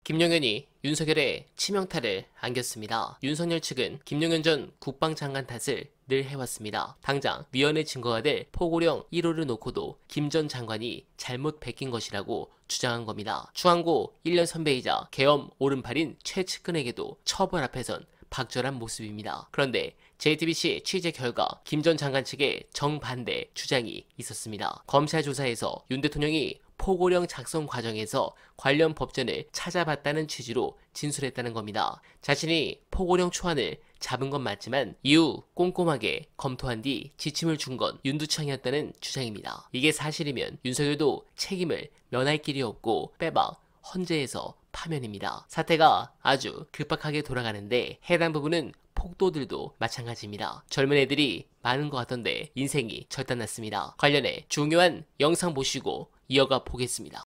김용현이 윤석열의 치명타를 안겼습니다. 윤석열 측은 김용현 전 국방장관 탓을 늘 해왔습니다. 당장 위헌의 증거가 될 포고령 1호를 놓고도 김 전 장관이 잘못 베낀 것이라고 주장한 겁니다. 추한고 1년 선배이자 계엄 오른팔인 최측근에게도 처벌 앞에선 박절한 모습입니다. 그런데 JTBC 취재 결과 김 전 장관 측의 정반대 주장이 있었습니다. 검찰 조사에서 윤 대통령이 포고령 작성 과정에서 관련 법전을 찾아봤다는 취지로 진술했다는 겁니다. 자신이 포고령 초안을 잡은 건 맞지만 이후 꼼꼼하게 검토한 뒤 지침을 준 건 윤두창이었다는 주장입니다. 이게 사실이면 윤석열도 책임을 면할 길이 없고 빼박 헌재에서 파면입니다. 사태가 아주 급박하게 돌아가는데 해당 부분은 폭도들도 마찬가지입니다. 젊은 애들이 많은 것 같던데 인생이 절단났습니다. 관련해 중요한 영상 보시고 이어가 보겠습니다.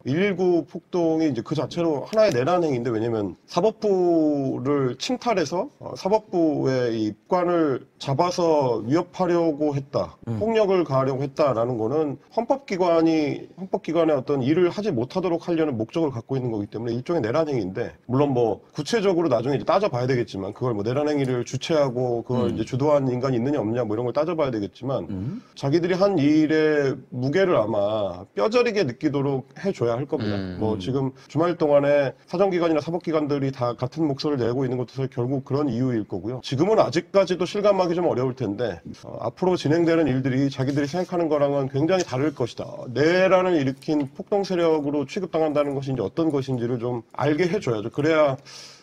119 폭동이 이제 그 자체로 하나의 내란 행위인데, 왜냐면 사법부를 침탈해서 사법부의 입관을 잡아서 위협하려고 했다, 폭력을 가하려고 했다라는 거는 헌법기관의 어떤 일을 하지 못하도록 하려는 목적을 갖고 있는 거기 때문에 일종의 내란 행위인데, 물론 뭐 구체적으로 나중에 이제 따져봐야 되겠지만, 그걸 뭐 내란 행위를 주최하고 그걸 이제 주도한 인간이 있느냐 없느냐 뭐 이런 걸 따져봐야 되겠지만, 자기들이 한 일의 무게를 아마 뼈저리게 느끼도록 해줘야 할 겁니다. 뭐 지금 주말 동안에 사정기관이나 사법기관들이 다 같은 목소리를 내고 있는 것도 결국 그런 이유일 거고요. 지금은 아직까지도 실감하기 좀 어려울 텐데, 앞으로 진행되는 일들이 자기들이 생각하는 거랑은 굉장히 다를 것이다. 내란을 일으킨 폭동 세력으로 취급당한다는 것이 이제 어떤 것인지를 좀 알게 해줘야죠. 그래야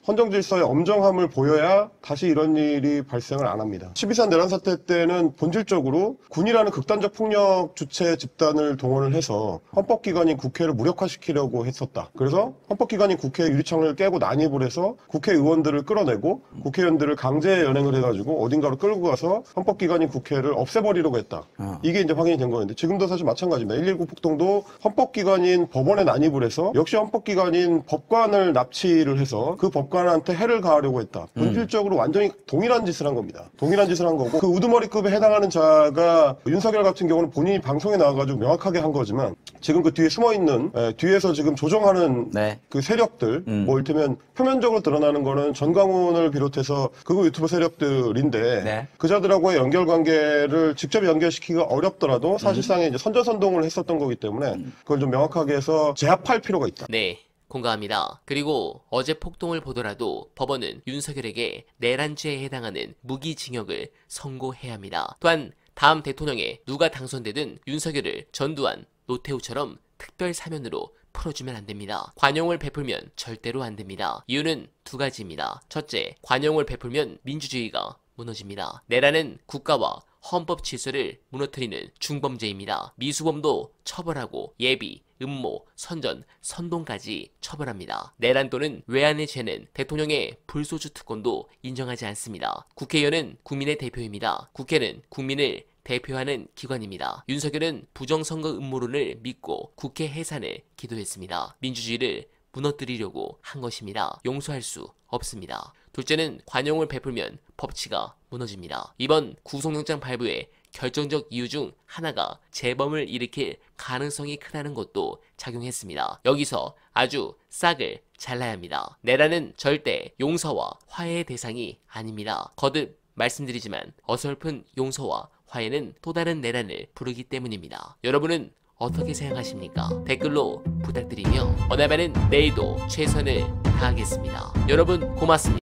헌정질서의 엄정함을 보여야 다시 이런 일이 발생을 안 합니다. 12.3 내란 사태 때는 본질적으로 군이라는 극단적 폭력 주체 집단을 동원을 해서 헌법기관인 국회를 무력화시키려고 했었다. 그래서 헌법기관인 국회 유리창을 깨고 난입을 해서 국회의원들을 끌어내고 국회의원들을 강제 연행을 해가지고 어딘가로 끌고 가서 헌법기관인 국회를 없애버리려고 했다. 이게 이제 확인이 된 거였는데, 지금도 사실 마찬가지입니다. 119 폭동도 헌법기관인 법원에 난입을 해서 역시 헌법기관인 법관을 납치를 해서 그 법관한테 해를 가하려고 했다. 본질적으로 완전히 동일한 짓을 한 겁니다. 동일한 짓을 한 거고, 그 우두머리급에 해당하는 자가 윤석열 같은 경우는 본인이 방송에 나와가지고 명확하게 한 거지만, 지금 그 뒤에 숨어있는, 뒤에서 지금 조정하는 그 세력들, 뭐 이를테면 표면적으로 드러나는 거는 전광훈을 비롯해서 극우 유튜브 세력들인데, 그자들하고의 연결관계를 직접 연결시키기가 어렵더라도 사실상의 이제 선전선동을 했었던 거기 때문에 그걸 좀 명확하게 해서 제압할 필요가 있다. 네, 공감합니다. 그리고 어제 폭동을 보더라도 법원은 윤석열에게 내란죄에 해당하는 무기징역을 선고해야 합니다. 또한 다음 대통령에 누가 당선되든 윤석열을 전두환, 노태우처럼 특별 사면으로 풀어주면 안 됩니다. 관용을 베풀면 절대로 안 됩니다. 이유는 두 가지입니다. 첫째, 관용을 베풀면 민주주의가 무너집니다. 내란은 국가와 헌법 질서를 무너뜨리는 중범죄입니다. 미수범도 처벌하고 예비, 음모, 선전, 선동까지 처벌합니다. 내란 또는 외환의 죄는 대통령의 불소추 특권도 인정하지 않습니다. 국회의원은 국민의 대표입니다. 국회는 국민을 대표하는 기관입니다. 윤석열은 부정선거 음모론을 믿고 국회 해산을 기도했습니다. 민주주의를 무너뜨리려고 한 것입니다. 용서할 수 없습니다. 둘째는 관용을 베풀면 법치가 무너집니다. 이번 구속영장 발부의 결정적 이유 중 하나가 재범을 일으킬 가능성이 크다는 것도 작용했습니다. 여기서 아주 싹을 잘라야 합니다. 내란은 절대 용서와 화해의 대상이 아닙니다. 거듭 말씀드리지만 어설픈 용서와 화해는 또 다른 내란을 부르기 때문입니다. 여러분은 어떻게 생각하십니까? 댓글로 부탁드리며 어나바는 내일도 최선을 다하겠습니다. 여러분 고맙습니다.